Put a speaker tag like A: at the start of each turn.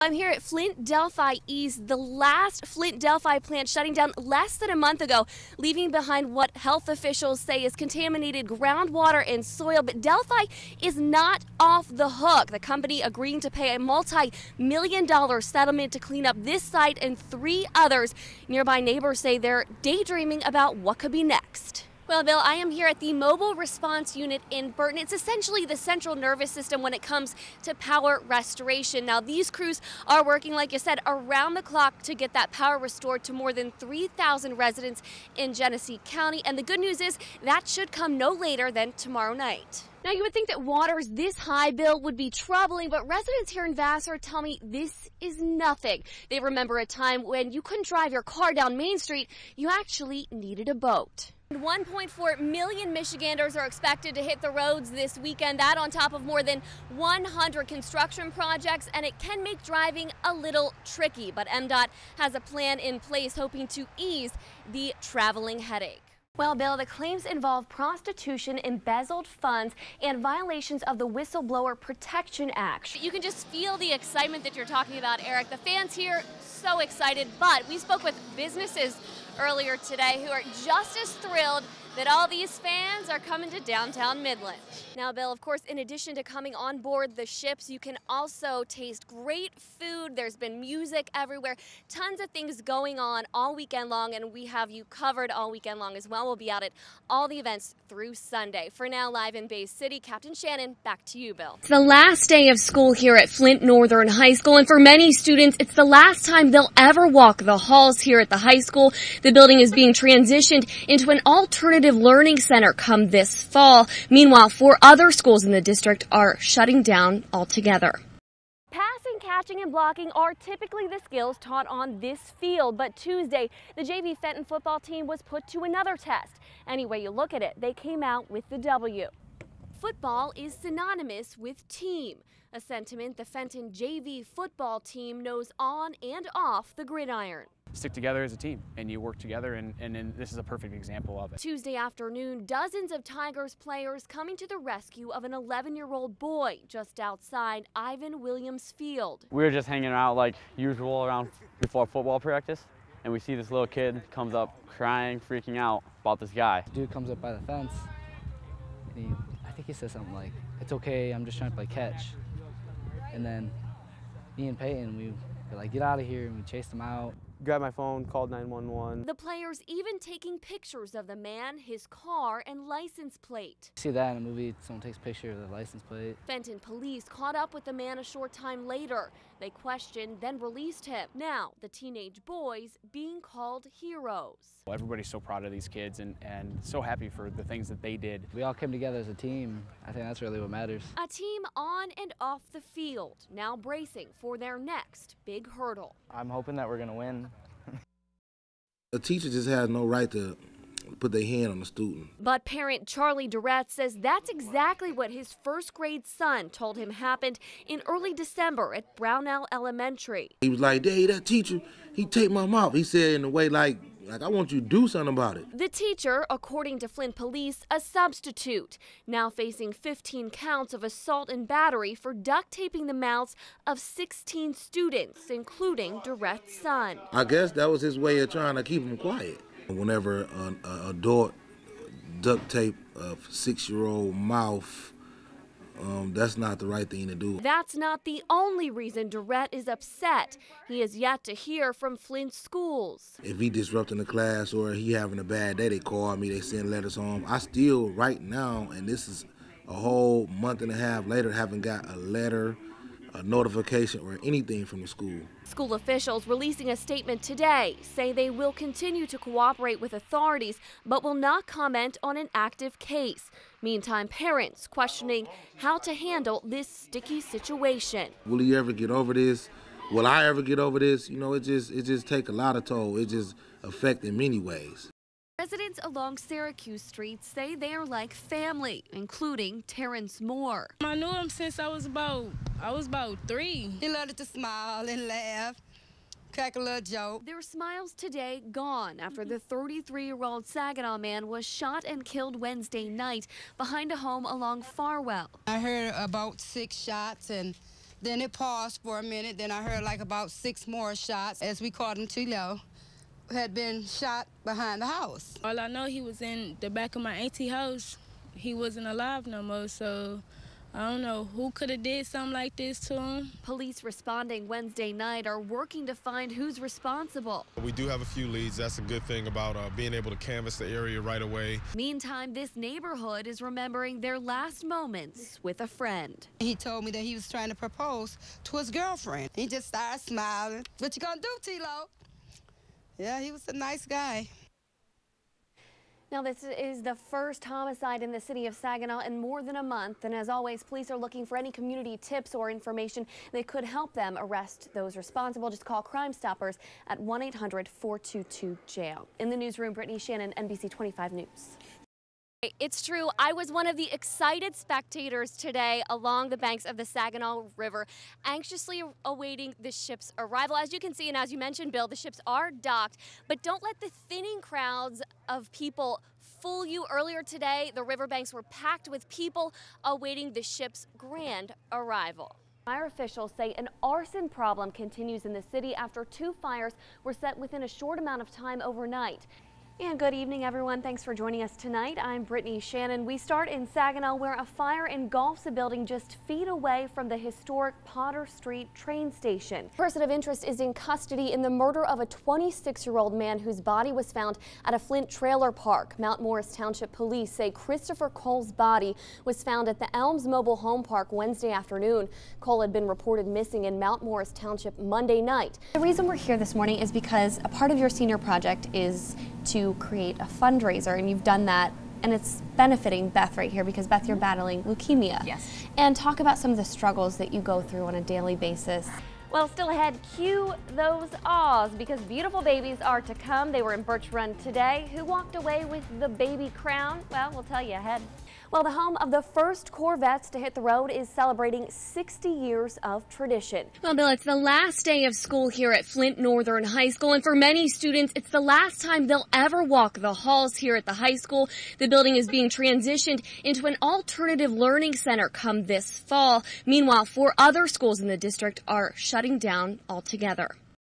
A: I'm here at Flint Delphi East, the last Flint Delphi plant shutting down less than a month ago, leaving behind what health officials say is contaminated groundwater and soil. But Delphi is not off the hook. The company agreeing to pay a multi-million-dollar settlement to clean up this site and 3 others. Nearby neighbors say they're daydreaming about what could be next. Well, Bill, I am here at the Mobile Response Unit in Burton. It's essentially the central nervous system when it comes to power restoration. Now, these crews are working, like you said, around the clock to get that power restored to more than 3,000 residents in Genesee County. And the good news is that should come no later than tomorrow night. Now, you would think that waters this high, Bill, would be troubling, but residents here in Vassar tell me this is nothing. They remember a time when you couldn't drive your car down Main Street. You actually needed a boat. 1.4 million Michiganders are expected to hit the roads this weekend. That on top of more than 100 construction projects, and it can make driving a little tricky. But MDOT has a plan in place hoping to ease the traveling headache. Well, Bill, the claims involve prostitution, embezzled funds, and violations of the Whistleblower Protection Act. You can just feel the excitement that you're talking about, Eric. The fans here so excited, but we spoke with businesses earlier today who are just as thrilled that all these fans are coming to downtown Midland. Now, Bill, of course, in addition to coming on board the ships, you can also taste great food. There's been music everywhere, tons of things going on all weekend long, and we have you covered all weekend long as well. We'll be out at all the events through Sunday. For now, live in Bay City, Captain Shannon, back to you, Bill. It's the last day of school here at Flint Northern High School, and for many students, it's the last time they'll ever walk the halls here at the high school. The building is being transitioned into an alternative learning center come this fall. Meanwhile, 4 other schools in the district are shutting down altogether. Passing, catching, and blocking are typically the skills taught on this field, but Tuesday, the JV Fenton football team was put to another test. Any way you look at it, they came out with the W. Football is synonymous with team, a sentiment the Fenton JV football team knows on and off the gridiron.
B: Stick together as a team and you work together, and this is a perfect example of it.
A: Tuesday afternoon, dozens of Tigers players coming to the rescue of an 11-year-old boy just outside Ivan Williams Field.
C: We were just hanging out like usual around before football practice, and we see this little kid comes up crying, freaking out about this guy.
D: Dude comes up by the fence, and I think he says something like, "It's okay, I'm just trying to play catch." And then me and Peyton, we were like, "Get out of here," and we chased him out.
E: Grabbed my phone, called 911.
A: The players even taking pictures of the man, his car, and license plate.
D: See that in a movie, someone takes a picture of the license plate.
A: Fenton police caught up with the man a short time later. They questioned, then released him. Now, the teenage boys being called heroes.
B: Everybody's so proud of these kids and so happy for the things that they did.
D: We all came together as a team. I think that's really what matters.
A: A team on and off the field, now bracing for their next big hurdle.
C: I'm hoping that we're going to win.
F: A teacher just has no right to put their hand on a student.
A: But parent Charlie Durrett says that's exactly what his first grade son told him happened in early December at Brownell Elementary.
F: He was like, "Daddy, that teacher, he taped my mouth." He said in a way like I want you to do something about it.
A: The teacher, according to Flint police, a substitute, now facing 15 counts of assault and battery for duct taping the mouths of 16 students, including Durrett's son.
F: I guess that was his way of trying to keep him quiet. Whenever an adult duct tape a 6-year-old mouth, that's not the right thing to do.
A: That's not the only reason Durrett is upset. He has yet to hear from Flint schools.
F: If he disrupting the class or he having a bad day, they call me, they send letters home. I still, right now, and this is a whole month and a half later, haven't got a letter, a notification, or anything from the school.
A: School officials releasing a statement today say they will continue to cooperate with authorities but will not comment on an active case. Meantime, parents questioning how to handle this sticky situation.
F: Will he ever get over this? Will I ever get over this? You know, it just take a lot of toll. It just affect in many ways.
A: Residents along Syracuse Street say they are like family, including Terrence Moore.
G: I knew him since I was about 3.
H: He loved to smile and laugh, crack a little joke.
A: Their smiles today gone after the 33-year-old Saginaw man was shot and killed Wednesday night behind a home along Farwell.
H: I heard about 6 shots and Then it paused for a minute. Then I heard like about 6 more shots. As we called him, Tilo had been shot behind the house.
G: All I know, he was in the back of my auntie house. He wasn't alive no more, so I don't know who could have did something like this to him.
A: Police responding Wednesday night are working to find who's responsible.
I: We do have a few leads. That's a good thing about being able to canvass the area right away.
A: Meantime, this neighborhood is remembering their last moments with a friend.
H: He told me that he was trying to propose to his girlfriend. He just started smiling. What you gonna do, Tilo? Yeah, he was a nice guy.
A: Now, this is the first homicide in the city of Saginaw in more than a month. And as always, police are looking for any community tips or information that could help them arrest those responsible. Just call Crime Stoppers at 1-800-422-JAIL. In the newsroom, Brittany Shannon, NBC 25 News. It's true. I was one of the excited spectators today along the banks of the Saginaw River, anxiously awaiting the ship's arrival. As you can see, and as you mentioned, Bill, the ships are docked, but don't let the thinning crowds of people fool you. Earlier today, the riverbanks were packed with people awaiting the ship's grand arrival. Fire officials say an arson problem continues in the city after 2 fires were set within a short amount of time overnight. And good evening, everyone. Thanks for joining us tonight. I'm Brittany Shannon. We start in Saginaw, where a fire engulfs a building just feet away from the historic Potter Street train station. A person of interest is in custody in the murder of a 26-year-old man whose body was found at a Flint trailer park. Mount Morris Township Police say Christopher Cole's body was found at the Elms Mobile Home Park Wednesday afternoon. Cole had been reported missing in Mount Morris Township Monday night. The reason we're here this morning is because a part of your senior project is to create a fundraiser, and you've done that, and it's benefiting Beth right here because Beth, you're battling leukemia. Yes. And talk about some of the struggles that you go through on a daily basis. Well, still ahead, cue those awes because beautiful babies are to come. They were in Birch Run today. Who walked away with the baby crown? Well, we'll tell you ahead. Well, the home of the first Corvettes to hit the road is celebrating 60 years of tradition. Well, Bill, it's the last day of school here at Flint Northern High School, and for many students, it's the last time they'll ever walk the halls here at the high school. The building is being transitioned into an alternative learning center come this fall. Meanwhile, 4 other schools in the district are shutting down altogether.